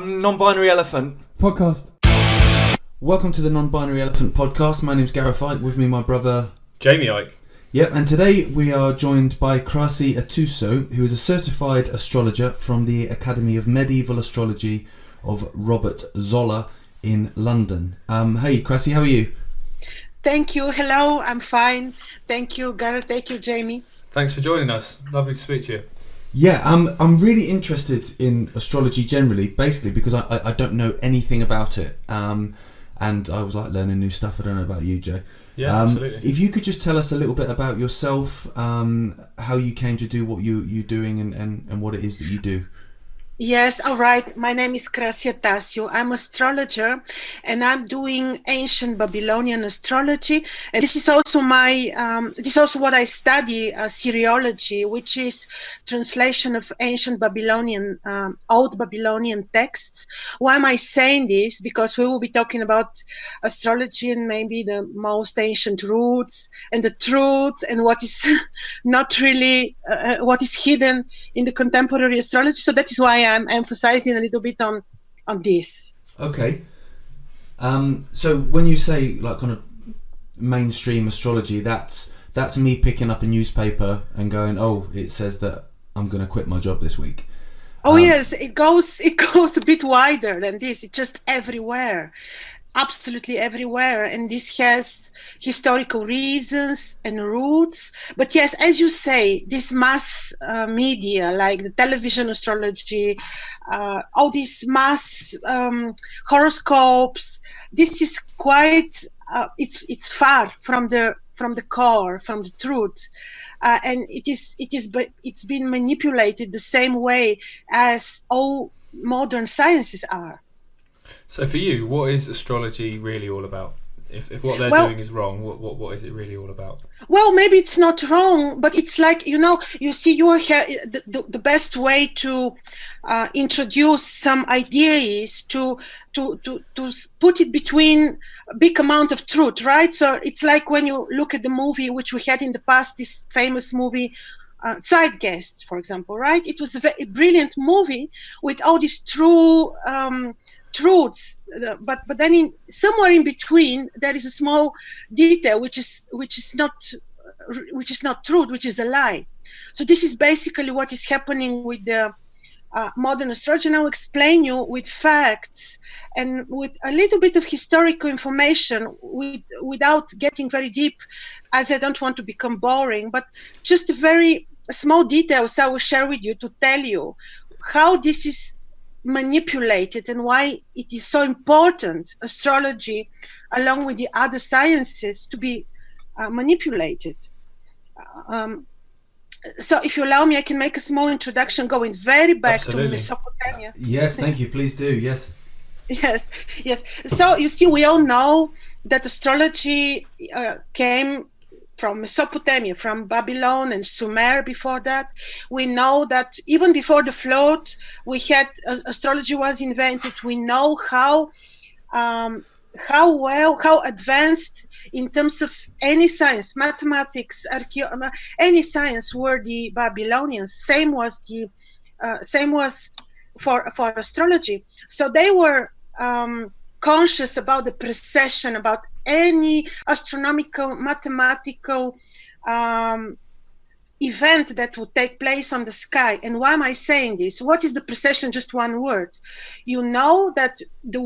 Non-Binary Elephant podcast. Welcome to the Non-Binary Elephant podcast. My name's Gareth Ike. With me, my brother Jamie Ike. Yep, and today we are joined by Krasi Atuso, who is a certified astrologer from the Academy of Medieval Astrology of Robert Zoller in London. Hey, Krasi, how are you? Thank you. Hello, I'm fine. Thank you, Gareth. Thank you, Jamie. Thanks for joining us. Lovely to speak to you. Yeah, I'm really interested in astrology generally, basically because I don't know anything about it. And I was like learning new stuff. I don't know about you, Jay. Yeah, absolutely. If you could just tell us a little bit about yourself, how you came to do what you're doing and what it is that you do. Yes, all right. My name is Krasi Atuso. I'm an astrologer, and I'm doing ancient Babylonian astrology. And this is also what I study, Syriology, which is translation of ancient Babylonian, old Babylonian texts. Why am I saying this? Because we will be talking about astrology and maybe the most ancient roots and the truth and what is not really, what is hidden in the contemporary astrology. So that is why I'm emphasizing a little bit on this. Okay. So when you say like kind of mainstream astrology, that's me picking up a newspaper and going, oh, it says that I'm going to quit my job this week. Oh yes, it goes a bit wider than this. It's just everywhere. Absolutely everywhere, and this has historical reasons and roots. But yes, as you say, this mass media, like the television astrology, all these mass horoscopes, this is quite it's far from the core, from the truth, and it's been manipulated the same way as all modern sciences are. So for you, what is astrology really all about? If what they're doing is wrong, what is it really all about? Well, maybe it's not wrong, but it's like, you see, the best way to introduce some idea is to put it between a big amount of truth, right? So it's like when you look at the movie which we had in the past, this famous movie, Zeitgeist, for example, right? It was a very brilliant movie with all these true truths, but then somewhere in between there is a small detail which is not truth, which is a lie. So this is basically what is happening with the modern astrology. And I'll explain you with facts and with a little bit of historical information, without getting very deep, as I don't want to become boring, but just very small details I will share with you to tell you how this is manipulated and why it is so important, astrology along with the other sciences, to be manipulated. So if you allow me, I can make a small introduction going very back to Mesopotamia. Yes, thank you, please do. Yes. Yes. So you see, we all know that astrology came from Mesopotamia, from Babylon and Sumer. Before that, we know that even before the flood, we had astrology was invented. We know how advanced in terms of any science, mathematics, any science, were the Babylonians. Same was for astrology. So they were conscious about the precession, about any astronomical, mathematical event that would take place on the sky. And why am I saying this? What is the precession? Just one word. You know that the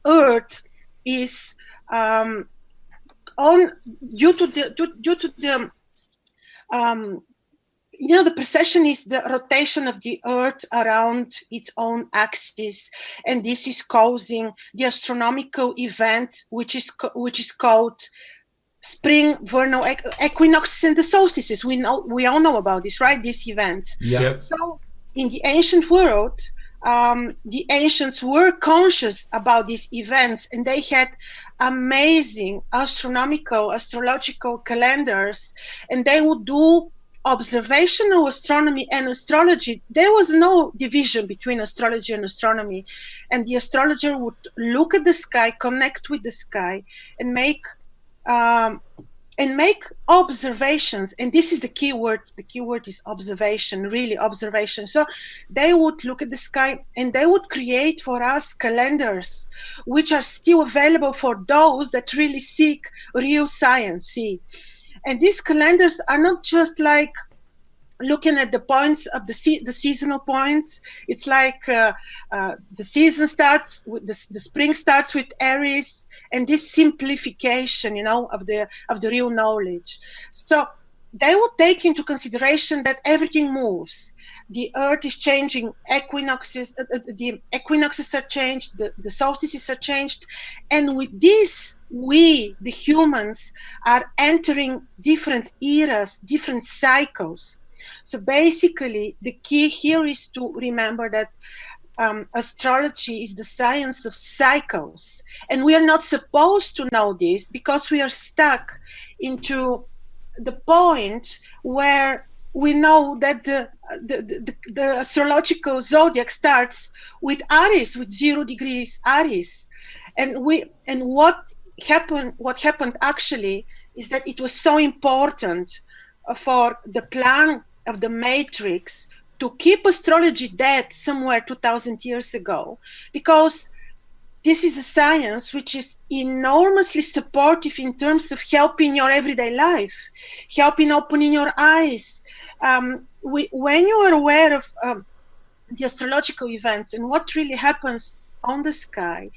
Earth is due to the the precession is the rotation of the Earth around its own axis, and this is causing the astronomical event, which is called spring, vernal equinoxes, and the solstices. We all know about this, right? These events. Yeah. So in the ancient world, the ancients were conscious about these events, and they had amazing astrological calendars, and they would do observational astronomy and astrology. There was no division between astrology and astronomy, and the astrologer would look at the sky, connect with the sky, and make and make observations. And this is the key word. The key word is observation, really observation. So they would look at the sky and they would create for us calendars, which are still available for those that really seek real science. See, and these calendars are not just like looking at the points of the seasonal points. It's like the season starts with the spring starts with Aries, and this simplification, of the real knowledge. So they would take into consideration that everything moves. The earth is changing, the equinoxes are changed, the solstices are changed, and with this, we, the humans, are entering different eras, different cycles. So basically, the key here is to remember that astrology is the science of cycles. And we are not supposed to know this because we are stuck into the point where we know that the astrological zodiac starts with Aries, with 0 degrees Aries. And what happened actually is that it was so important for the plan of the matrix to keep astrology dead somewhere 2000 years ago, because this is a science which is enormously supportive in terms of helping your everyday life, helping opening your eyes. When you are aware of the astrological events and what really happens on the sky,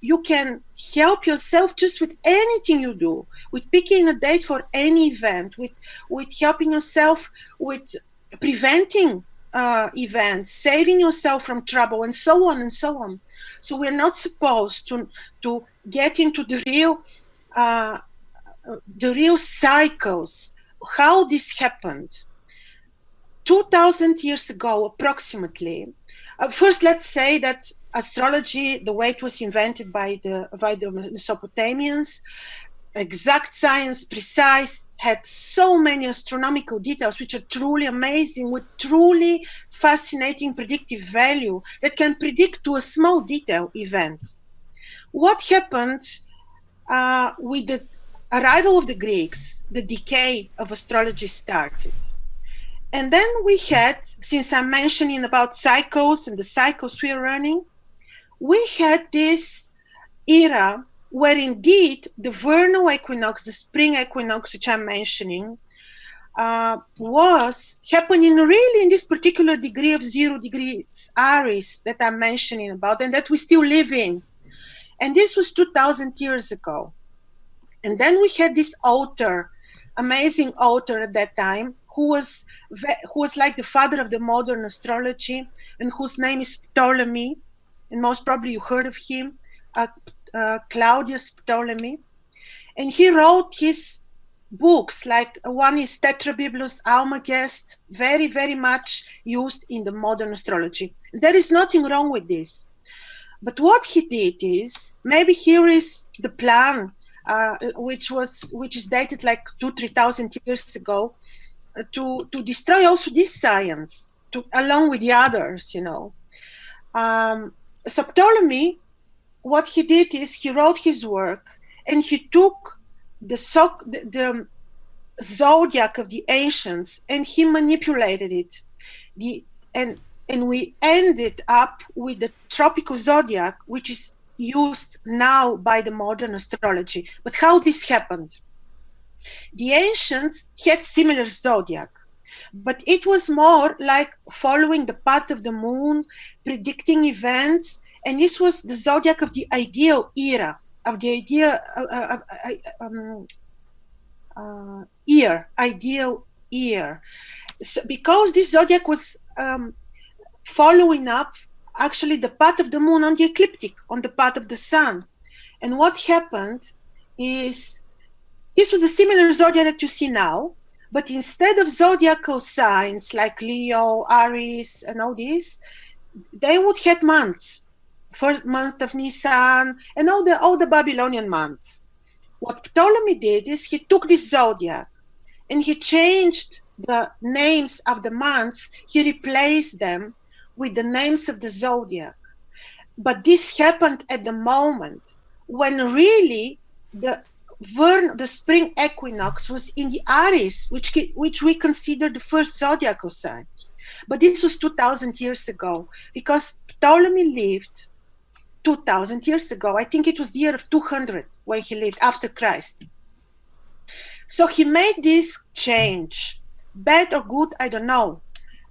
you can help yourself just with anything you do, with picking a date for any event, with helping yourself with preventing events, saving yourself from trouble, and so on and so on. So we're not supposed to get into the real cycles, how this happened. 2000 years ago, approximately. First, let's say that astrology, the way it was invented by the Mesopotamians, exact science, precise, had so many astronomical details which are truly amazing, with truly fascinating predictive value that can predict to a small detail events. What happened with the arrival of the Greeks? The decay of astrology started. And then we had, since I'm mentioning about cycles and the cycles we are running, we had this era where indeed the vernal equinox, the spring equinox, which I'm mentioning, was happening really in this particular degree of 0 degrees Aries that I'm mentioning about, and that we still live in. And this was 2000 years ago. And then we had this author, amazing author at that time, who was like the father of the modern astrology, and whose name is Ptolemy, and most probably you heard of him, Claudius Ptolemy. And he wrote his books, like one is Tetrabiblos Almagest, very, very much used in the modern astrology. There is nothing wrong with this. But what he did is, maybe here is the plan, which is dated like 2,000-3,000 years ago, to destroy also this science, along with the others, So Ptolemy, what he did is he wrote his work and he took the zodiac of the ancients and he manipulated it. And we ended up with the tropical zodiac, which is used now by the modern astrology. But how this happened? The ancients had similar zodiac, but it was more like following the path of the moon, predicting events, and this was the zodiac of the ideal era, of the ideal year. So because this zodiac was following up actually the path of the moon on the ecliptic, on the path of the sun. And what happened is, this was a similar zodiac that you see now, but instead of zodiacal signs like Leo, Aries, and all these, they would have months. First month of Nisan, and all the Babylonian months. What Ptolemy did is he took this zodiac and he changed the names of the months. He replaced them with the names of the zodiac. But this happened at the moment when really the spring equinox was in the Aries, which we consider the first zodiacal sign. But this was 2,000 years ago, because Ptolemy lived 2,000 years ago. I think it was the year of 200 when he lived, after Christ. So he made this change. Bad or good, I don't know.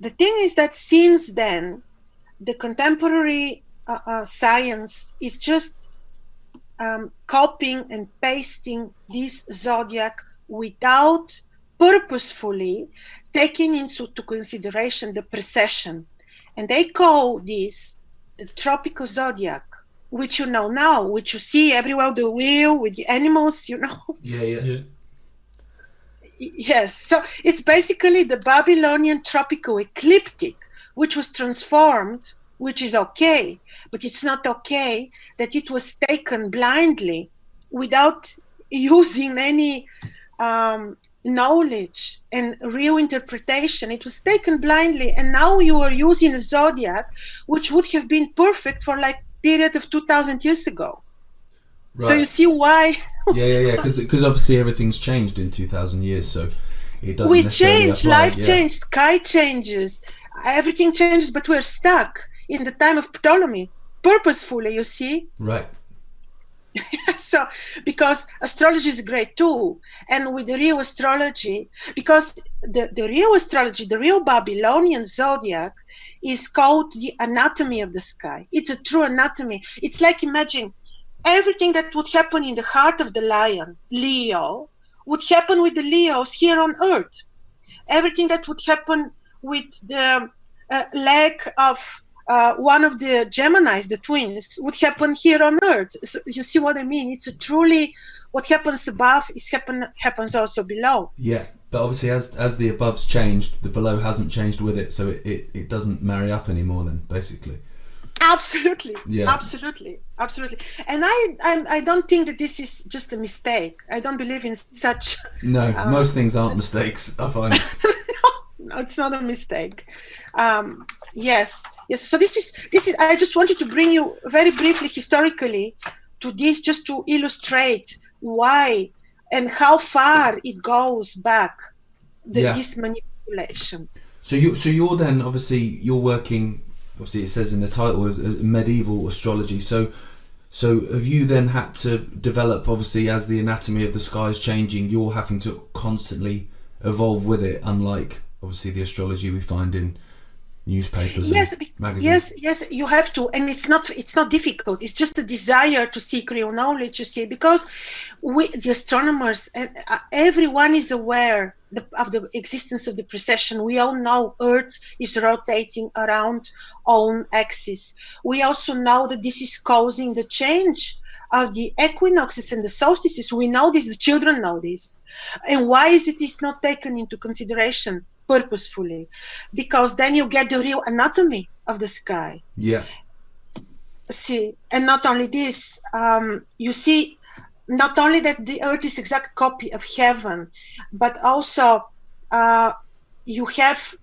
The thing is that since then, the contemporary science is just copying and pasting this zodiac without purposefully taking into consideration the precession. And they call this the tropical zodiac, which you know now, which you see everywhere, the wheel with the animals, you know. Yeah. Yes, so it's basically the Babylonian tropical ecliptic, which was transformed, which is okay, but it's not okay that it was taken blindly without using any knowledge and real interpretation. It was taken blindly, and now you are using a zodiac which would have been perfect for like period of 2,000 years ago. Right. So you see why? Yeah. Because obviously everything's changed in 2,000 years, so it doesn't. We change, life changes, sky changes, everything changes, but we're stuck in the time of Ptolemy, purposefully. You see? Right. So, because astrology is a great tool, and with the real astrology, because the real astrology, the real Babylonian zodiac, is called the anatomy of the sky. It's a true anatomy. It's like, imagine everything that would happen in the heart of the lion, Leo, would happen with the Leos here on Earth. Everything that would happen with the leg of one of the Geminis, the twins, would happen here on Earth. So you see what I mean? It's a truly, what happens above happens also below. Yeah, but obviously as the above's changed, the below hasn't changed with it, so it doesn't marry up anymore then, basically. Absolutely. Yeah. Absolutely. And I don't think that this is just a mistake. I don't believe in such. No, most things aren't mistakes, I find. No, it's not a mistake. Yes. So this is. I just wanted to bring you very briefly historically to this, just to illustrate why and how far it goes back. This manipulation. So you're then obviously you're working. Obviously, it says in the title medieval astrology. So have you then had to develop, obviously, as the anatomy of the sky is changing, you're having to constantly evolve with it, unlike obviously the astrology we find in newspapers and magazines. Yes, you have to, and it's not difficult. It's just a desire to seek real knowledge, you see, because the astronomers and everyone is aware of the existence of the precession. We all know Earth is rotating around own axis. We also know that this is causing the change of the equinoxes and the solstices. We know this, the children know this. And why is it not taken into consideration purposefully? Because then you get the real anatomy of the sky. Yeah. See, and not only this, you see, not only that the Earth is exact copy of heaven, but also you have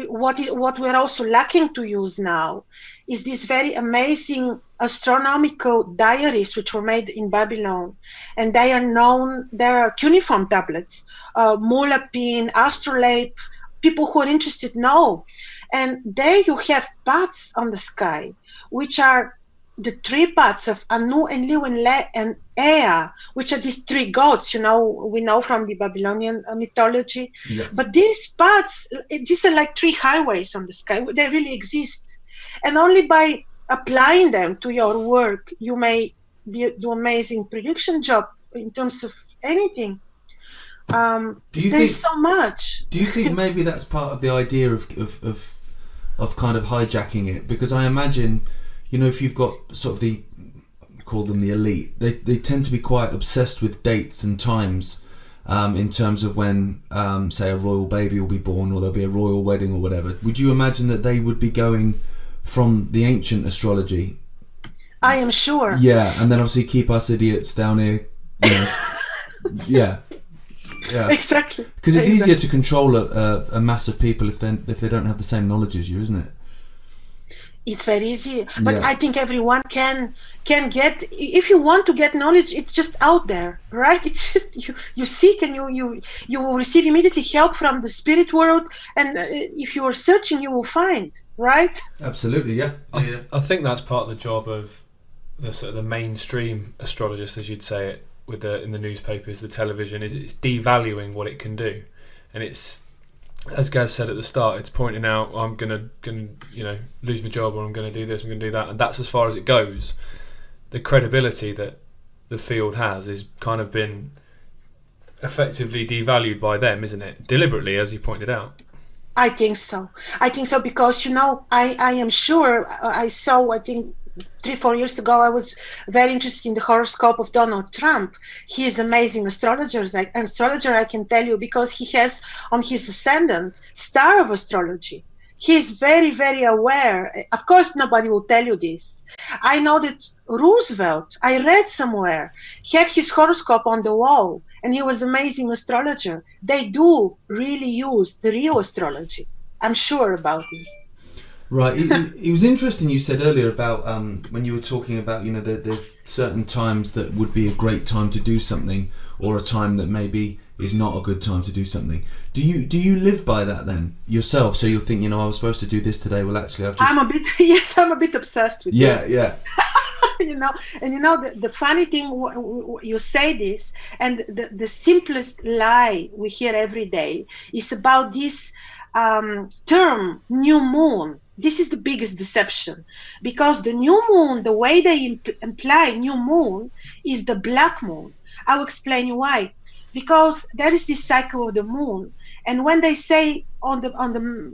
what we're also lacking to use now is these very amazing astronomical diaries which were made in Babylon, and they are cuneiform tablets, Mulapin, Astrolabe. People who are interested know, and there you have paths on the sky, which are the three paths of Anu, Enlil, and Le and Ea, which are these three gods. You know, we know from the Babylonian mythology. Yeah. But these paths, these are like three highways on the sky. They really exist, and only by applying them to your work, you may do amazing prediction job in terms of anything. There's so much. Do you think maybe that's part of the idea of kind of hijacking it? Because I imagine, you know, if you've got sort of call them the elite, they tend to be quite obsessed with dates and times, in terms of when, say, a royal baby will be born or there'll be a royal wedding or whatever. Would you imagine that they would be going from the ancient astrology? I am sure. Yeah, and then obviously keep us idiots down here. You know, yeah. Yeah, exactly. Because it's easier to control a mass of people if they don't have the same knowledge as you, isn't it? It's very easy, but I think everyone can get. If you want to get knowledge, it's just out there, right? It's just you seek and you will receive immediately help from the spirit world, and if you are searching, you will find, right? Absolutely, yeah. I think that's part of the job of the sort of the mainstream astrologist, as you'd say it, with in the newspapers, the television, is it's devaluing what it can do, and it's, as Gaz said at the start, it's pointing out, I'm gonna lose my job, or I'm gonna do this, I'm gonna do that, and that's as far as it goes. The credibility that the field has is kind of been effectively devalued by them, isn't it? Deliberately, as you pointed out. I think so because I am sure I saw, I think 3-4 years ago, I was very interested in the horoscope of Donald Trump. He is amazing astrologer, I can tell you, because he has on his ascendant star of astrology. He is very, very aware. Of course, nobody will tell you this. I know that Roosevelt, I read somewhere, he had his horoscope on the wall, and he was amazing astrologer. They do really use the real astrology. I'm sure about this. Right. It was interesting you said earlier about when you were talking about, there's certain times that would be a great time to do something, or a time that maybe is not a good time to do something. Do you live by that then yourself? So you'll think, I was supposed to do this today. Well, actually, I'm a bit obsessed with this. Yeah. The funny thing, you say this, and the simplest lie we hear every day is about this term, new moon. This is the biggest deception, because the new moon, the way they imply new moon, is the black moon. I'll explain you why. Because there is this cycle of the moon, and when they say on the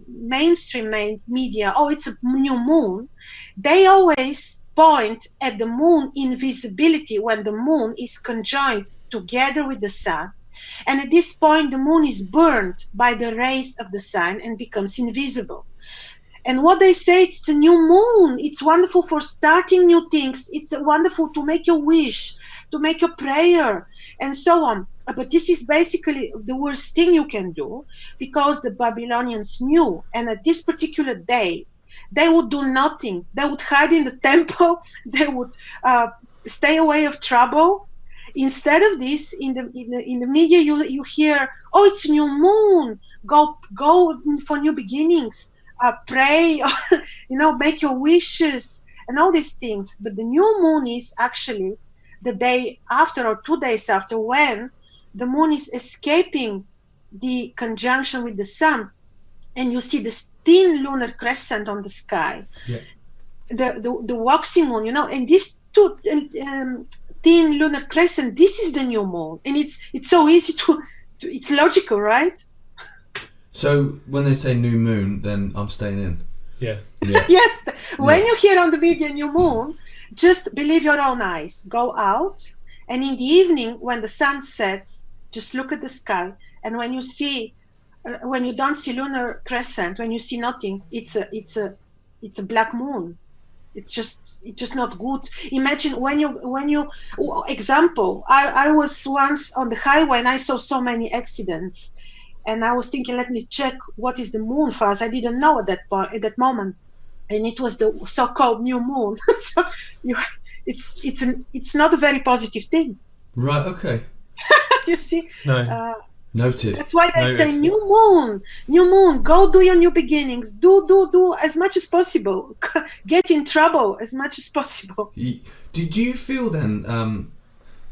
mainstream media, oh, it's a new moon, they always point at the moon invisibility when the moon is conjoined together with the sun. And at this point, the moon is burned by the rays of the sun and becomes invisible. And what they say, it's a new moon. It's wonderful for starting new things. It's wonderful to make a wish, to make a prayer, and so on. But this is basically the worst thing you can do, because the Babylonians knew. And at this particular day, they would do nothing. They would hide in the temple. They would stay away of trouble. Instead of this, in the media, you hear, oh, it's new moon. Go for new beginnings. Pray, make your wishes and all these things. But the new moon is actually the day after or 2 days after, when the moon is escaping the conjunction with the sun, and you see this thin lunar crescent on the sky. Yeah. The waxing moon, and these two thin lunar crescent, this is the new moon, and it's so easy to it's logical, right? So when they say new moon, then I'm staying in. Yeah. Yes. When you hear on the media new moon, just believe your own eyes. Go out, and in the evening, when the sun sets, just look at the sky. And when you see, when you don't see lunar crescent, when you see nothing, it's a black moon. It's just not good. Imagine when you example. I was once on the highway and I saw so many accidents. And I was thinking, let me check what is the moon phase. I didn't know at that moment, and it was the so-called new moon. So it's not a very positive thing. Right. Okay. You see. No. Noted. That's why they say new moon. Go do your new beginnings. Do as much as possible. Get in trouble as much as possible. Do you feel then?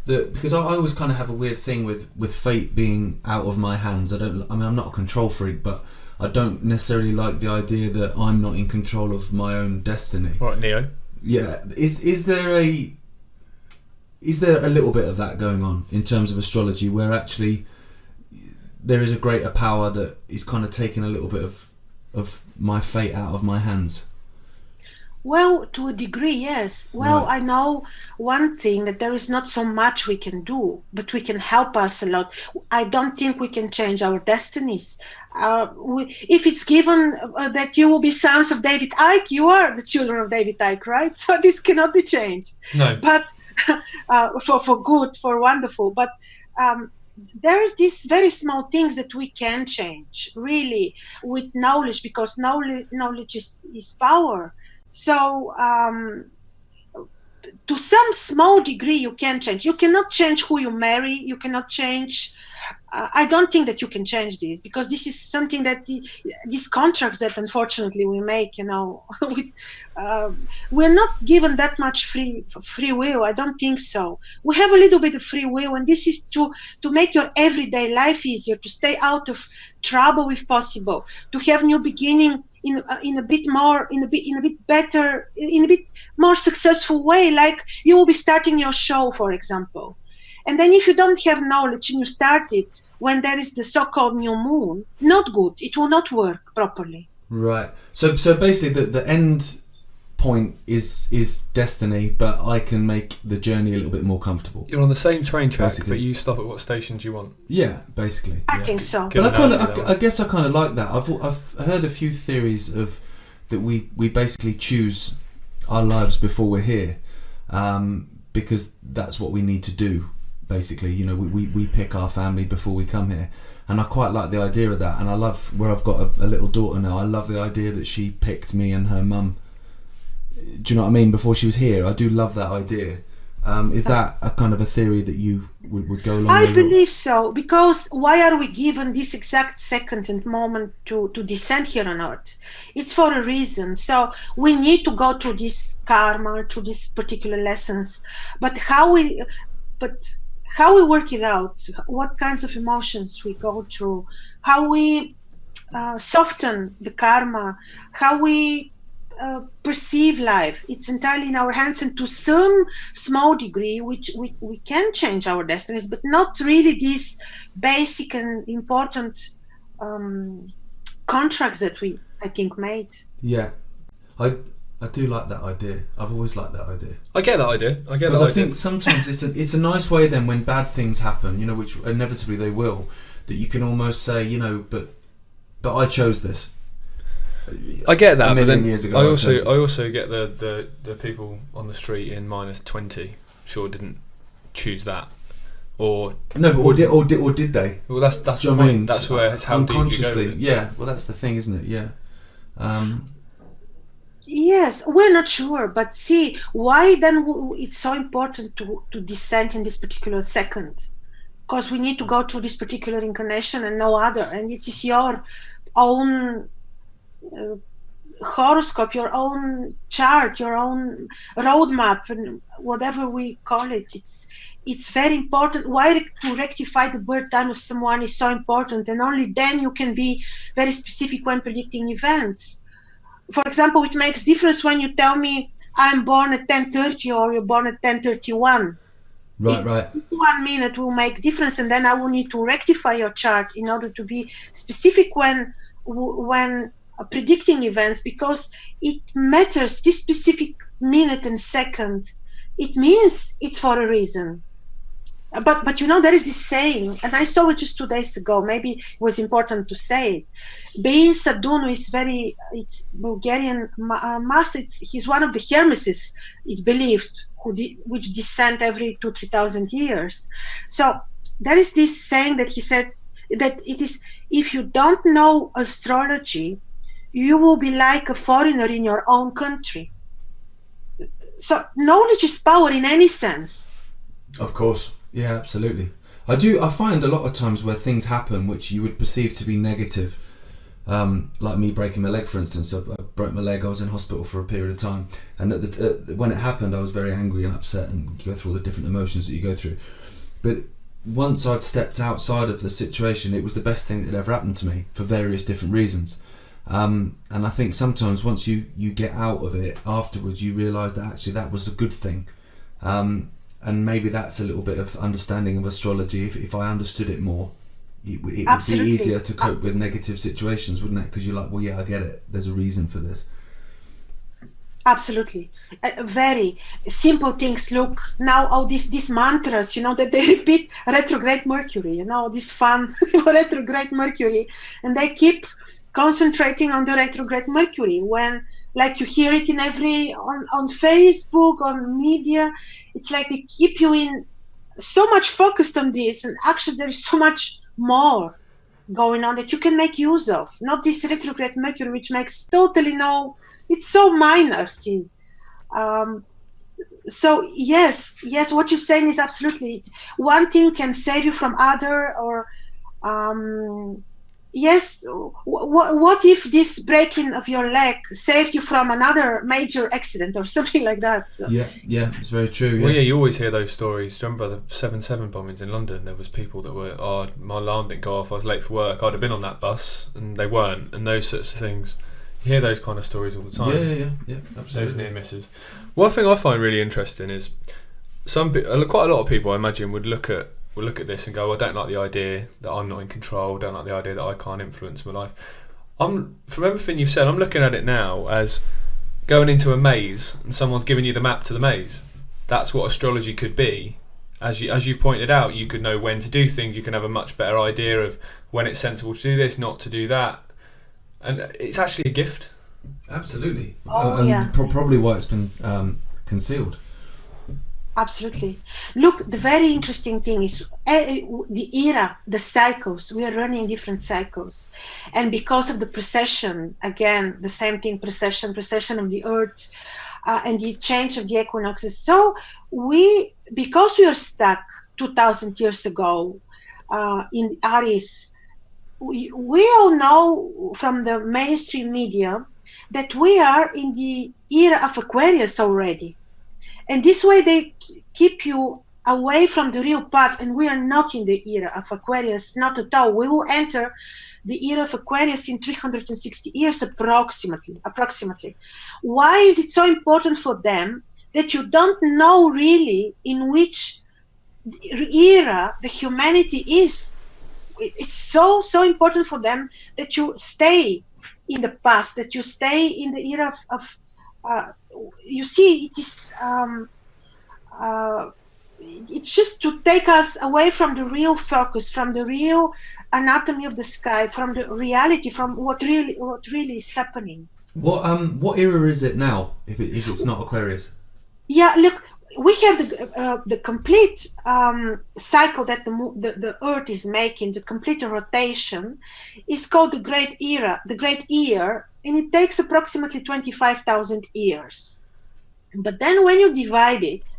Because I always kind of have a weird thing with fate being out of my hands. I'm not a control freak, but I don't necessarily like the idea that I'm not in control of my own destiny. Right, Neo. Yeah. Is there a little bit of that going on in terms of astrology, where actually there is a greater power that is kind of taking a little bit of my fate out of my hands? Well, to a degree, yes. Well, right. I know one thing, that there is not so much we can do, but we can help us a lot. I don't think we can change our destinies. If it's given that you will be sons of David Icke, you are the children of David Icke, right? So this cannot be changed. No. But for good, for wonderful. But there are these very small things that we can change, really, with knowledge, because knowledge is power. So to some small degree you can change. You cannot change who you marry. You cannot change. I don't think that you can change this, because this is something that these contracts that unfortunately we make, we're not given that much free will. I don't think so. We have a little bit of free will, and this is to make your everyday life easier, to stay out of trouble if possible, to have new beginning in a bit more successful way. Like you will be starting your show, for example. And then if you don't have knowledge and you start it when there is the so-called new moon, not good. It will not work properly. Right. So basically the end point is destiny, but I can make the journey a little bit more comfortable. You're on the same train track, basically. But you stop at what stations you want. Yeah, basically. I think so. But I guess I kind of like that. I've heard a few theories of that we basically choose our lives before we're here, because that's what we need to do. Basically, we pick our family before we come here, and I quite like the idea of that. And I love where I've got a little daughter now. I love the idea that she picked me and her mum. Do you know what I mean? Before she was here, I do love that idea. Is that a kind of a theory that you would go along with? I believe so, because why are we given this exact second and moment to descend here on Earth? It's for a reason. So we need to go through this karma, through these particular lessons. But how we work it out, what kinds of emotions we go through, how we soften the karma, how we perceive life, it's entirely in our hands. And to some small degree, which we can change our destinies, but not really these basic and important contracts that we, I think, made. Yeah, I do like that idea. I've always liked that idea. I get that idea. Because I think sometimes it's a nice way then when bad things happen, which inevitably they will, that you can almost say, but I chose this. I get that, but then years ago, I also get the people on the street in -20 sure didn't choose that, or no, but or did they? Well, that's Do the you know what I point. mean? That's where it's how deep you go unconsciously. with it. Yeah, well, that's the thing, isn't it? Yeah. Yes, we're not sure, but see, why then it's so important to descend in this particular second? Because we need to go through this particular incarnation and no other, and it is your own horoscope, your own chart, your own roadmap, and whatever we call it. It's very important. Why to rectify the birth time of someone is so important, and only then you can be very specific when predicting events. For example, it makes difference when you tell me I'm born at 10:30 or you're born at 10:31. Right. 1 minute will make difference, and then I will need to rectify your chart in order to be specific when predicting events, because it matters. This specific minute and second, it means it's for a reason. But there is this saying, and I saw it just 2 days ago. Maybe it was important to say it. Being Sadunu is it's Bulgarian master. He's one of the Hermeses, it's believed, which descend every 2,000-3,000 years. So there is this saying that he said that it is, if you don't know astrology, you will be like a foreigner in your own country. So knowledge is power in any sense. Of course. Yeah, absolutely. I find a lot of times where things happen which you would perceive to be negative, like me breaking my leg, for instance. So I broke my leg, I was in hospital for a period of time, and when it happened I was very angry and upset, and you go through all the different emotions that you go through. But once I'd stepped outside of the situation, it was the best thing that ever happened to me for various different reasons. And I think sometimes once you get out of it afterwards, you realise that actually that was a good thing. And maybe that's a little bit of understanding of astrology. If I understood it more, it would be easier to cope with negative situations, wouldn't it? Because you're like, well, yeah, I get it. There's a reason for this. Absolutely. Very simple things. Look, now all these mantras, that they repeat retrograde Mercury, this fun retrograde Mercury. And they keep concentrating on the retrograde Mercury when, like, you hear it in on Facebook, on media. It's like they keep you in so much focused on this, and actually there is so much more going on that you can make use of. Not this retrograde Mercury, which makes totally no it's so minor. See, so yes, what you're saying is absolutely, one thing can save you from other, or yes, what if this breaking of your leg saved you from another major accident or something like that? So. Yeah, it's very true. Yeah. Well, yeah, you always hear those stories. Do you remember the 7/7 bombings in London? There was people that were, my alarm didn't go off, I was late for work, I'd have been on that bus, and they weren't, and those sorts of things. You hear those kind of stories all the time. Yeah, absolutely. Those near misses. One thing I find really interesting is quite a lot of people, I imagine, would look at this and go, I don't like the idea that I'm not in control, don't like the idea that I can't influence my life. From everything you've said, I'm looking at it now as going into a maze and someone's giving you the map to the maze. That's what astrology could be. As you've pointed out, you could know when to do things, you can have a much better idea of when it's sensible to do this, not to do that. And it's actually a gift. Absolutely. Yeah. Probably why it's been concealed. Absolutely. Look, the very interesting thing is the era, the cycles. We are running different cycles. And because of the precession, again, the same thing, precession of the earth, and the change of the equinoxes. So because we are stuck 2,000 years ago in Aries, we all know from the mainstream media that we are in the era of Aquarius already. And this way they keep you away from the real path, and we are not in the era of Aquarius, not at all. We will enter the era of Aquarius in 360 years approximately. Why is it so important for them that you don't know really in which era the humanity is? It's so important for them that you stay in the past, that you stay in the era of you see, it is it's just to take us away from the real focus, from the real anatomy of the sky, from the reality, from what really is happening. What era is it now? If it's not Aquarius? Yeah, look, we have the complete cycle that the Earth is making, the complete rotation, is called the Great Year, and it takes approximately 25,000 years. But then when you divide it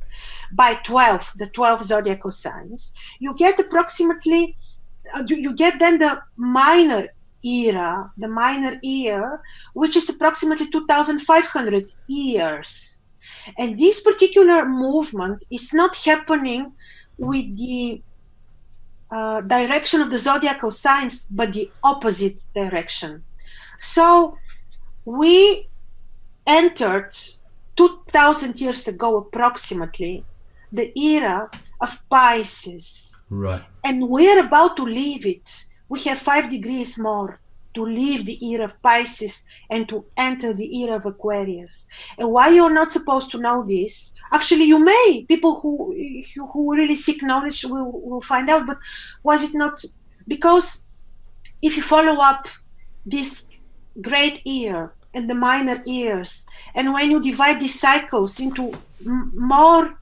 by 12, the 12 zodiacal signs, you get approximately, you get then the minor era, the minor year, which is approximately 2,500 years. And this particular movement is not happening with the direction of the zodiacal signs, but the opposite direction. So we entered 2,000 years ago approximately the era of Pisces. Right. And we're about to leave it. We have 5 degrees more to leave the era of Pisces and to enter the era of Aquarius. And why you're not supposed to know this? Actually, you may. People who really seek knowledge will find out. But was it not? Because if you follow up this great year and the minor years, and when you divide these cycles into more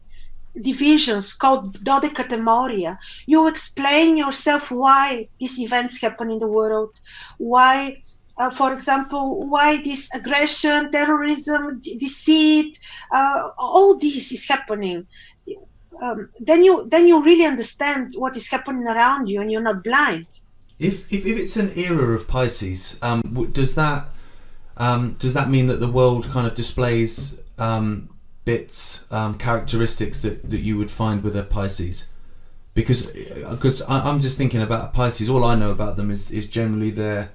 divisions called dodecatemoria, you explain yourself why these events happen in the world, why for example, why this aggression, terrorism, deceit, all this is happening. Then you really understand what is happening around you, and you're not blind. If it's an era of Pisces, does that mean that the world kind of displays bits, characteristics that you would find with a Pisces? Because I'm just thinking about Pisces. All I know about them is generally they're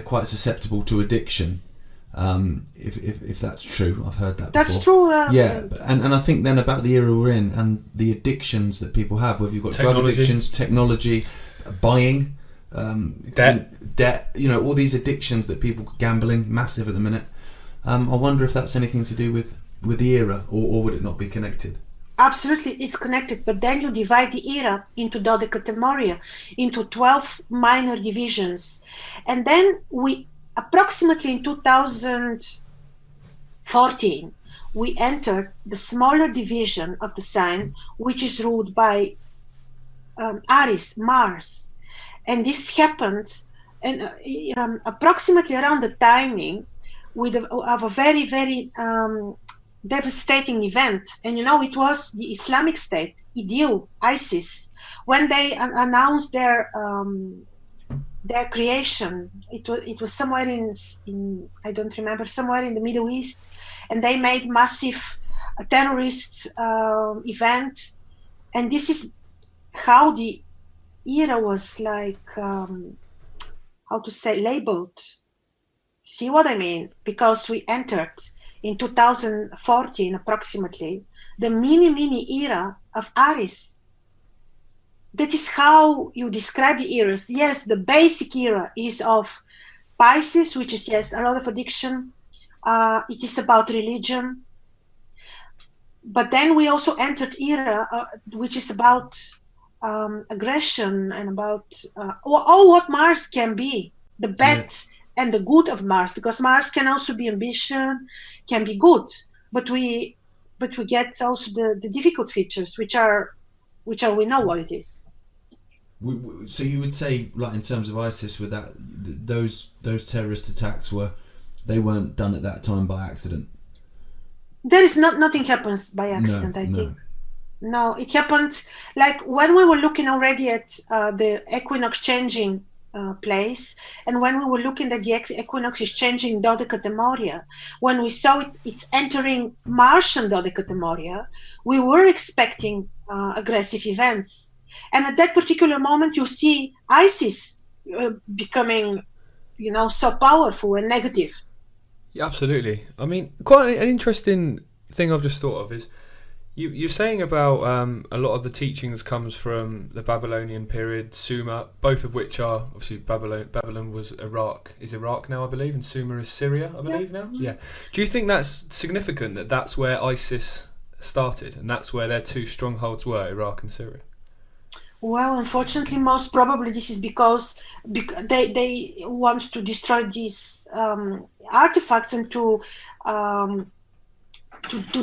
quite susceptible to addiction. If that's true, I've heard that before. That's true. Yeah, and I think then about the era we're in and the addictions that people have, whether you've got drug addictions, technology, buying, debt, all these addictions that people, gambling, massive at the minute. I wonder if that's anything to do with the era, or would it not be connected? Absolutely, it's connected, but then you divide the era into dodecatemoria, into 12 minor divisions. And then we, approximately in 2014, we entered the smaller division of the sign, which is ruled by Aries, Mars. And this happened and approximately around the timing of a very, very devastating event. And it was the Islamic State, ISIS, when they announced their creation. It was somewhere in I don't remember, somewhere in the Middle East, and they made massive terrorist event. And this is how the era was like, how to say, labeled. See what I mean? Because we entered in 2014 approximately the mini era of Aries. That is how you describe the eras. Yes, the basic era is of Pisces, which is, yes, a lot of addiction. It is about religion. But then we also entered era, which is about aggression and about all what Mars can be, the bad and the good of Mars, because Mars can also be ambition, can be good, but we get also the difficult features, which are we know what it is. So you would say, like, in terms of ISIS, with that, those terrorist attacks weren't done at that time by accident? There is nothing happens by accident. I think. No, it happened like when we were looking already at the equinox changing place, and when we were looking at the equinox is changing Dodecatemoria, when we saw it's entering Martian Dodecatemoria, we were expecting aggressive events. And at that particular moment, you see ISIS becoming, so powerful and negative. Yeah, absolutely. I mean, quite an interesting thing I've just thought of is you're saying about a lot of the teachings comes from the Babylonian period, Sumer, both of which are obviously Babylon was is Iraq now, I believe, and Sumer is Syria, I believe now. Yeah. Do you think that's significant that that's where ISIS started and that's where their two strongholds were, Iraq and Syria? Well, unfortunately, most probably this is because they want to destroy these artifacts and to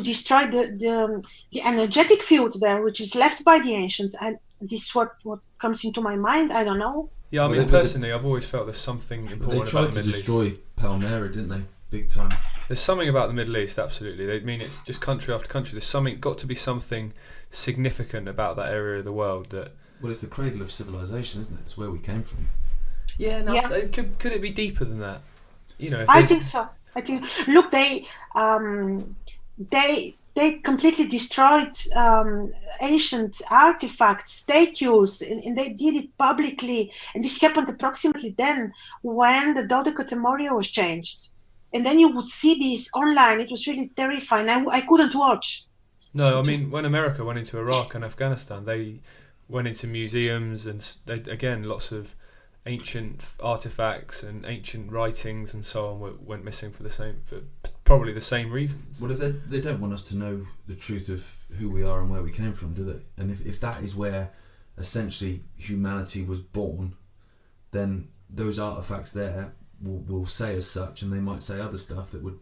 destroy the energetic field there, which is left by the ancients. And this is what comes into my mind. I don't know. Yeah, I mean, personally, I've always felt there's something important. They tried to destroy Palmyra, didn't they? Big time. There's something about the Middle East, absolutely. I mean, it's just country after country. There's got to be something significant about that area of the world that. Well, it's the cradle of civilization, isn't it? It's where we came from. Yeah, no. Yeah. Could it be deeper than that? I think so. I think. Look, they completely destroyed ancient artifacts, statues, and they did it publicly. And this happened approximately then when the Dodecatemoria was changed. And then you would see this online. It was really terrifying. I couldn't watch. No, I mean, when America went into Iraq and Afghanistan, they went into museums and lots of ancient artifacts and ancient writings and so on went missing for probably the same reasons. Well, if they don't want us to know the truth of who we are and where we came from, do they? And if that is where essentially humanity was born, then those artifacts there will say as such, and they might say other stuff that would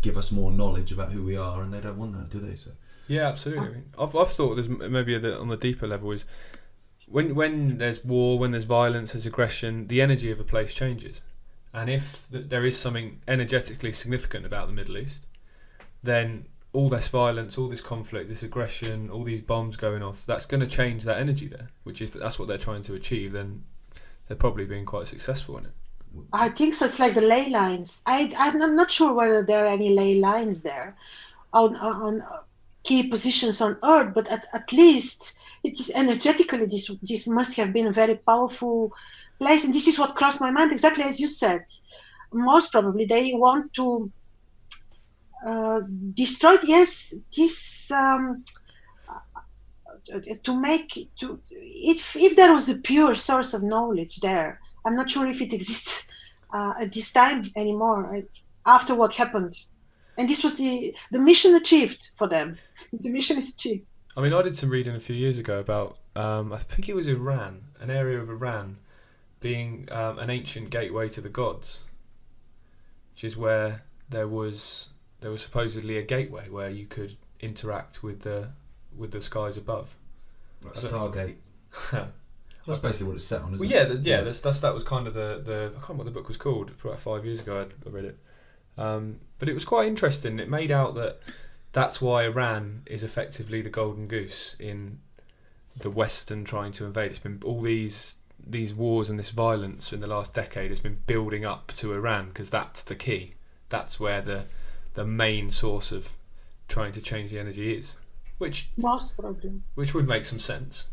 give us more knowledge about who we are, and they don't want that, do they? So. Yeah, absolutely. I mean, I've thought there's maybe on the deeper level is when there's war, when there's violence, there's aggression, the energy of a place changes. And if there is something energetically significant about the Middle East, then all this violence, all this conflict, this aggression, all these bombs going off, that's going to change that energy there, which if that's what they're trying to achieve, then they're probably being quite successful in it. I think so. It's like the ley lines. I'm not sure whether there are any ley lines there on key positions on Earth, but at least it is energetically this must have been a very powerful place, and this is what crossed my mind, exactly as you said. Most probably they want to destroy this to make to if there was a pure source of knowledge there. I'm not sure if it exists at this time anymore after what happened. And this was the mission achieved for them. The mission is achieved. I mean, I did some reading a few years ago about, I think it was Iran, an area of Iran being an ancient gateway to the gods, which is where there was supposedly a gateway where you could interact with the skies above. Like Stargate. That's basically what it's set on, isn't it? Yeah. That was kind of the I can't remember what the book was called. About 5 years ago, I read it. But it was quite interesting. It made out that that's why Iran is effectively the golden goose in the Western trying to invade. It's been all these wars and this violence in the last decade has been building up to Iran, because that's the key. That's where the main source of trying to change the energy is, which Most probably. which would make some sense.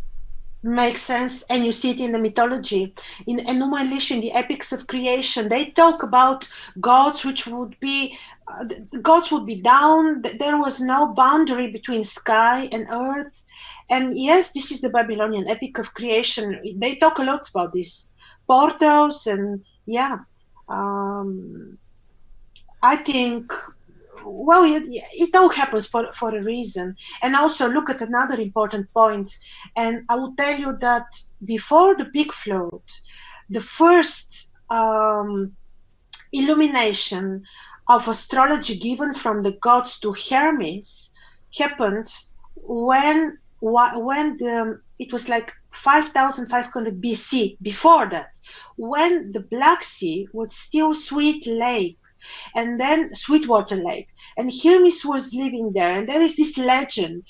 Makes sense, and you see it in the mythology. In Annihilation, the epics of creation, they talk about gods which would be gods would be down. There was no boundary between sky and earth. And yes, this is the Babylonian epic of creation. They talk a lot about this portals, and yeah, I think, well, it all happens for a reason. And also look at another important point. And I will tell you that before the big flood, the first illumination of astrology given from the gods to Hermes happened when it was like 5,500 BC. Before that, when the Black Sea was still Sweet Lake, and then Sweetwater Lake, and Hermes was living there, and there is this legend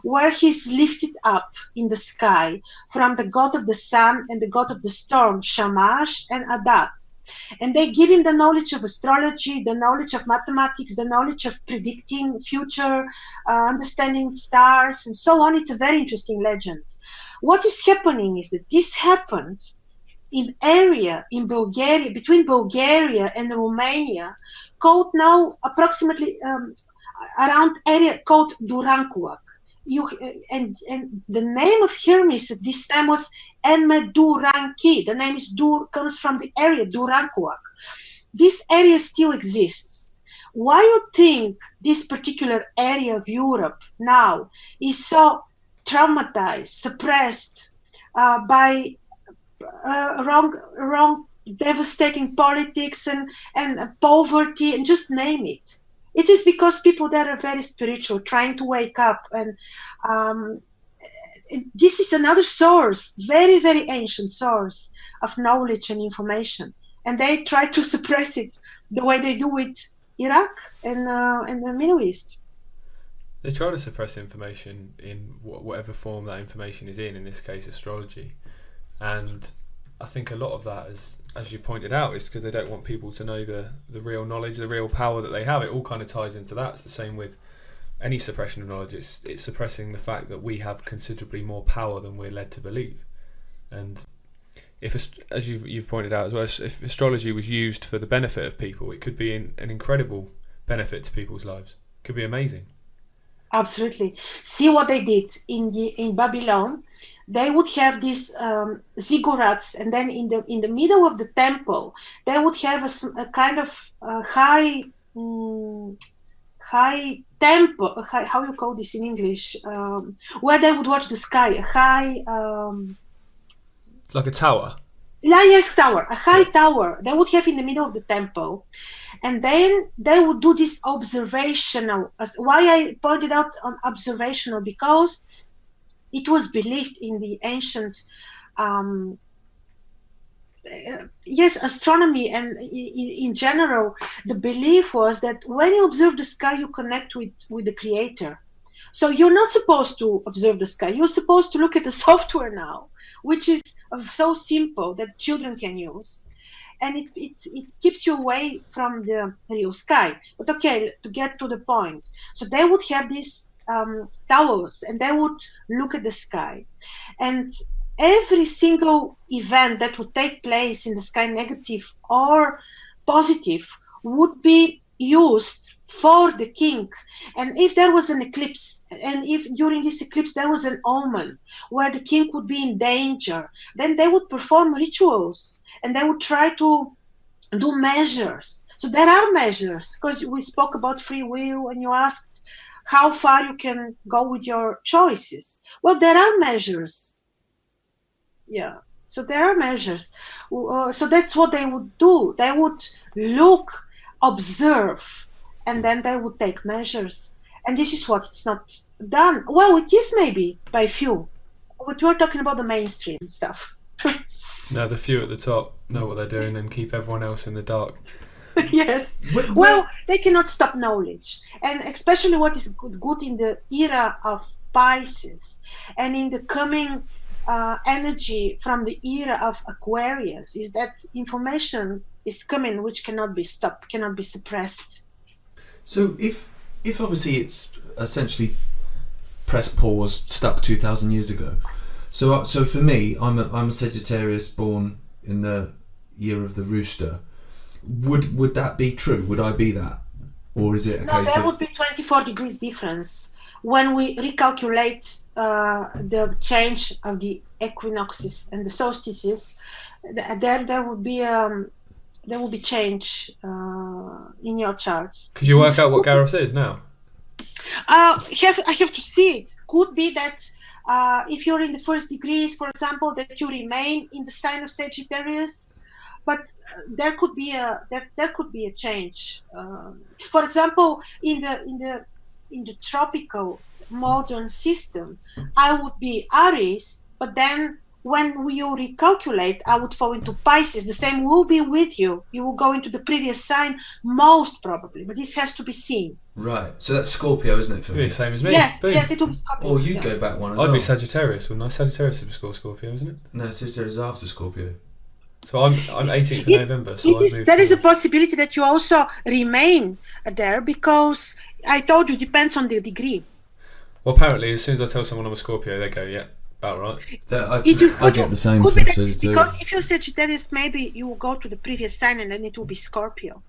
where he's lifted up in the sky from the god of the sun and the god of the storm, Shamash and Adat, and they give him the knowledge of astrology, the knowledge of mathematics, the knowledge of predicting future, understanding stars, and so on. It's a very interesting legend. What is happening is that this happened in area in Bulgaria, between Bulgaria and Romania, called now approximately around area called Durancuac. And the name of Hermes at this time was Enmeduranki. The name is comes from the area Durancuac. This area still exists. Why you think this particular area of Europe now is so traumatized, suppressed by wrong devastating politics and poverty, and just name it? It is because people that are very spiritual, trying to wake up, and this is another source, very, very ancient source of knowledge and information, and they try to suppress it the way they do with Iraq and the Middle East. They try to suppress information in whatever form that information is in this case astrology. And I think a lot of that, as you pointed out, is because they don't want people to know the real knowledge, the real power that they have. It all kind of ties into that. It's the same with any suppression of knowledge. It's suppressing the fact that we have considerably more power than we're led to believe. And if, as you've pointed out as well, if astrology was used for the benefit of people, it could be an incredible benefit to people's lives. It could be amazing. Absolutely. See what they did in Babylon. They would have these ziggurats, and then in the middle of the temple, they would have a kind of high temple. How you call this in English? Where they would watch the sky. Like a tower. Yes, tower. A high tower. They would have in the middle of the temple. And then they would do this observational. Why I pointed out on observational? Because it was believed in the ancient, astronomy, and in general, the belief was that when you observe the sky, you connect with the Creator. So you're not supposed to observe the sky. You're supposed to look at the software now, which is so simple that children can use. And it keeps you away from the real sky. But okay, to get to the point. So they would have these towers, and they would look at the sky. And every single event that would take place in the sky, negative or positive, would be used for the king. And if there was an eclipse, and if during this eclipse there was an omen where the king would be in danger, then they would perform rituals, and they would try to do measures. So there are measures, because we spoke about free will, and you asked how far you can go with your choices. Well, there are measures. Yeah. So there are measures. So that's what they would do. They would look, observe, and then they would take measures. And this is what it's not done. Well, it is maybe by few, but we're talking about the mainstream stuff. No, the few at the top know what they're doing and keep everyone else in the dark. Yes. Well, they cannot stop knowledge, and especially what is good in the era of Pisces, and in the coming energy from the era of Aquarius, is that information is coming which cannot be stopped, cannot be suppressed. So if obviously it's essentially press pause, stuck 2,000 years ago. So for me, I'm a Sagittarius born in the year of the rooster. Would that be true? Would I be that, or is it a case there of? would be 24 degrees difference when we recalculate the change of the equinoxes and the solstices. There will be change in your chart. Could you work out what Gareth is now? I have to see it. Could be that if you're in the first degrees, for example, that you remain in the sign of Sagittarius, but there could be a change. For example, in the tropical modern system, I would be Aries, but then when you recalculate, I would fall into Pisces. The same will be with you. You will go into the previous sign, most probably, but this has to be seen. Right, so that's Scorpio, isn't it, for me? The same as me. Yes, Boom. yes, it will be Scorpio. Or you'd go back one as well. I'd be Sagittarius, wouldn't I? Sagittarius is Scorpio, isn't it? No, Sagittarius is after Scorpio. So I'm 18th of November. So there is a possibility that you also remain there, because I told you, depends on the degree. Well, apparently, as soon as I tell someone I'm a Scorpio, they go, yeah, about right. I get the same from Sagittarius. Because if you're Sagittarius, maybe you will go to the previous sign and then it will be Scorpio.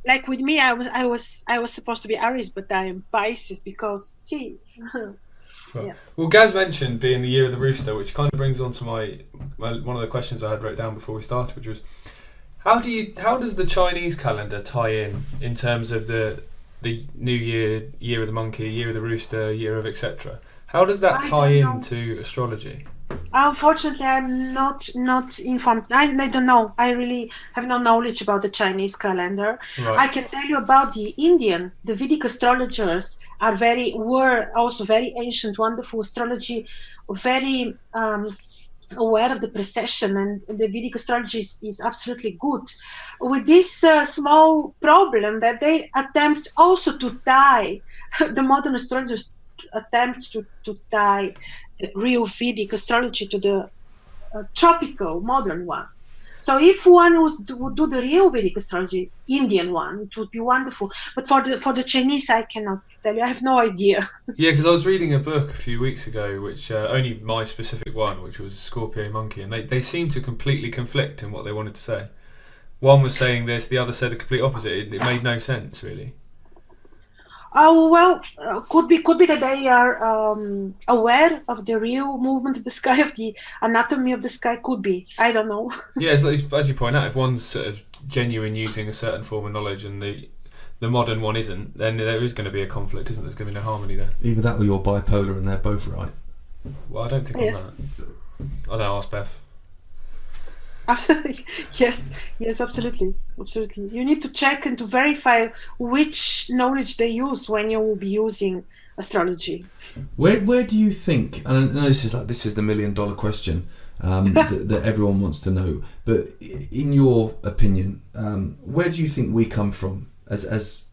Like with me, I was supposed to be Aries, but I am Pisces because see. Right. Yeah. Well, Gaz mentioned being the year of the rooster, which kind of brings on to my one of the questions I had wrote down before we started, which was how does the Chinese calendar tie in terms of the New Year, year of the monkey, year of the rooster, year of etc. How does that tie into astrology? Unfortunately, I'm not informed. I don't know. I really have no knowledge about the Chinese calendar. Right. I can tell you about the Indian. The Vedic astrologers were also very ancient, wonderful astrology, very aware of the precession, and the Vedic astrology is absolutely good. With this small problem that they attempt also to tie, the modern astrologers attempt to tie the real Vedic astrology to the tropical modern one. So if one would do the real Vedic astrology, Indian one, it would be wonderful. But for the Chinese, I cannot tell you. I have no idea. Yeah, because I was reading a book a few weeks ago, which only my specific one, which was Scorpio Monkey, and they seemed to completely conflict in what they wanted to say. One was saying this, the other said the complete opposite. It made no sense, really. Oh well, could be that they are aware of the real movement of the sky, of the anatomy of the sky. Could be. I don't know. Yeah, it's like, as you point out, if one's sort of genuine using a certain form of knowledge and the modern one isn't, then there is going to be a conflict, isn't there? There's going to be no harmony there. Either that or you're bipolar and they're both right. Well, I don't think I'm that. I don't know, ask Beth. Yes, absolutely. You need to check and to verify which knowledge they use when you will be using astrology. Where do you think? And I know this is the $1 million question that everyone wants to know. But in your opinion, where do you think we come from as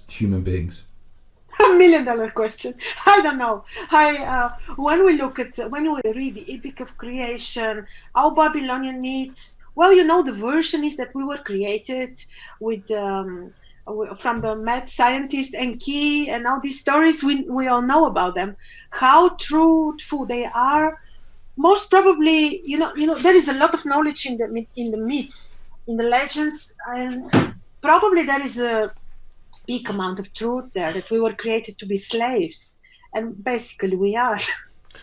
human beings? $1 million question. I don't know. When we read the Epic of Creation, our Babylonian myths, well, the version is that we were created with from the mad scientist Enki, and all these stories we all know about them. How truthful they are, most probably, there is a lot of knowledge in the myths, in the legends, and probably there is a big amount of truth there, that we were created to be slaves, and basically we are.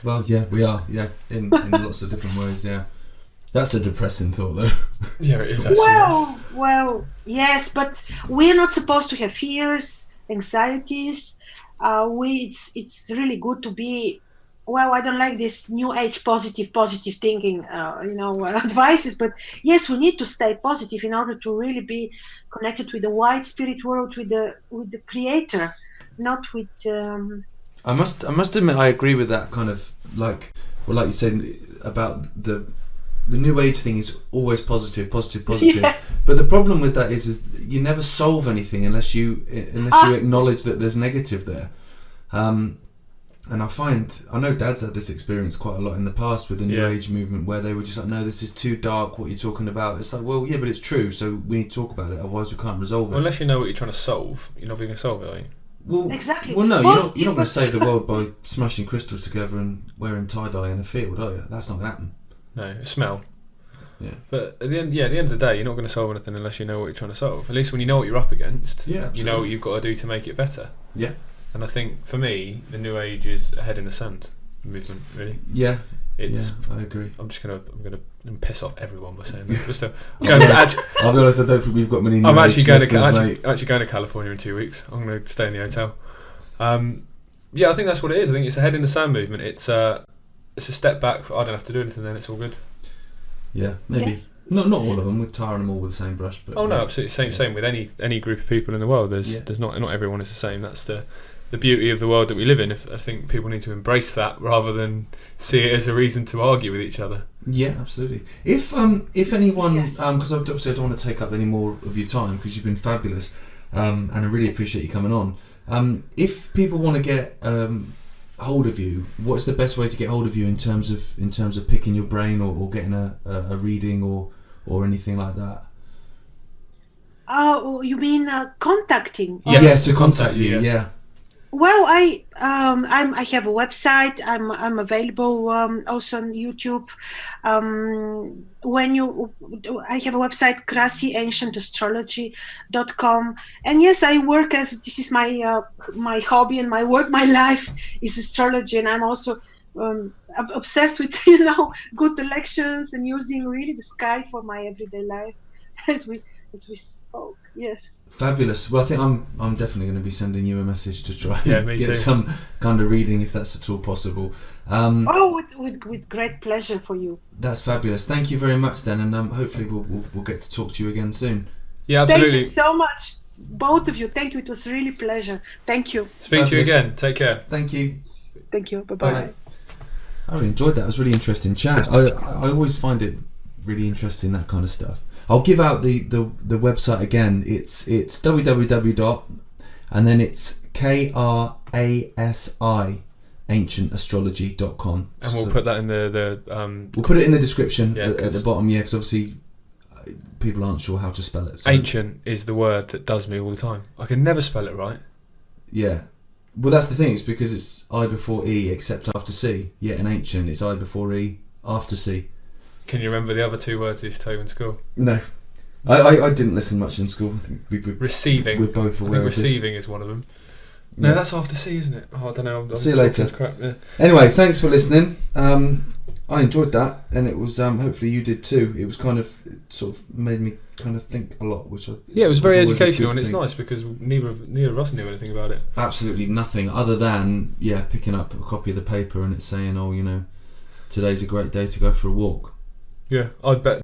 Well, yeah, we are, yeah, in lots of different ways, yeah. That's a depressing thought, though. Yeah, it is actually. Well, yes, but we're not supposed to have fears, anxieties. It's really good to be. Well, I don't like this new age positive thinking, advices. But yes, we need to stay positive in order to really be connected with the wide spirit world, with the Creator, not with. I must admit, I agree with that kind of like you said about the the New Age thing is always positive. Yeah. But the problem with that is you never solve anything unless you acknowledge that there's negative there. And I know Dad's had this experience quite a lot in the past with the New Age movement, where they were just like, no, this is too dark, what you're talking about. It's like, well, yeah, but it's true, so we need to talk about it, otherwise we can't resolve it. Well, unless you know what you're trying to solve, you're not going to solve it, are you? Well, exactly. Well, no, you're not going to save the world by smashing crystals together and wearing tie-dye in a field, are you? That's not going to happen. No, smell. Yeah. But at the end of the day, you're not going to solve anything unless you know what you're trying to solve. At least when you know what you're up against, you know what you've got to do to make it better. Yeah. And I think for me, the New Age is a head in the sand movement. Really. Yeah. It's. Yeah, I agree. I'm gonna piss off everyone by saying this. But still, I'll be honest. I don't think we've got many. I'm actually going to to California in 2 weeks. I'm going to stay in the hotel. Yeah, I think that's what it is. I think it's a head in the sand movement. It's a step back. I don't have to do anything. Then it's all good. Yeah, maybe. Yes. Not all of them. We're tarring them all with the same brush. But no, absolutely same with any group of people in the world. There's not everyone is the same. That's the beauty of the world that we live in. I think people need to embrace that rather than see it as a reason to argue with each other. Yeah, absolutely. If anyone, because obviously I don't want to take up any more of your time because you've been fabulous, and I really appreciate you coming on. If people want to get hold of you, what's the best way to get hold of you in terms of picking your brain or getting a reading or anything like that? You mean contacting? Yes. Yeah, to contact you. Yeah. Well, I have a website. I'm available also on YouTube. I have a website, CrassieAncientAstrology.com, and yes, I work as this is my hobby and my work. My life is astrology, and I'm also obsessed with good elections and using really the sky for my everyday life, as we spoke. Yes. Fabulous. Well, I think I'm definitely going to be sending you a message to try and get too. some kind of reading if that's at all possible. With great pleasure for you. That's fabulous. Thank you very much then, and hopefully we'll get to talk to you again soon. Yeah, absolutely. Thank you so much, both of you. Thank you. It was really a pleasure. Thank you. Speak to you again. Take care. Thank you. Thank you. Bye-bye. I really enjoyed that. It was a really interesting chat. I always find it really interesting, that kind of stuff. I'll give out the website again. It's www. and then it's KRASI ancientastrology.com. And we'll put that in the we'll put it in the description at the bottom, because obviously people aren't sure how to spell it. So. Ancient is the word that does me all the time. I can never spell it right. Yeah. Well, that's the thing. It's because it's I before E except after C. Yet in ancient, it's I before E after C. Can you remember the other two words they used to tell you in school? No. I didn't listen much in school. I think receiving. We're both aware of receiving is one of them. No, that's after C, isn't it? Oh, I don't know. See you later. Crap, yeah. Anyway, thanks for listening. I enjoyed that, and it was hopefully you did too. It was kind of sort of made me kind of think a lot, which it was very educational, and it's nice because neither of us knew anything about it. Absolutely nothing other than picking up a copy of the paper and it's saying, today's a great day to go for a walk. Yeah, I'd bet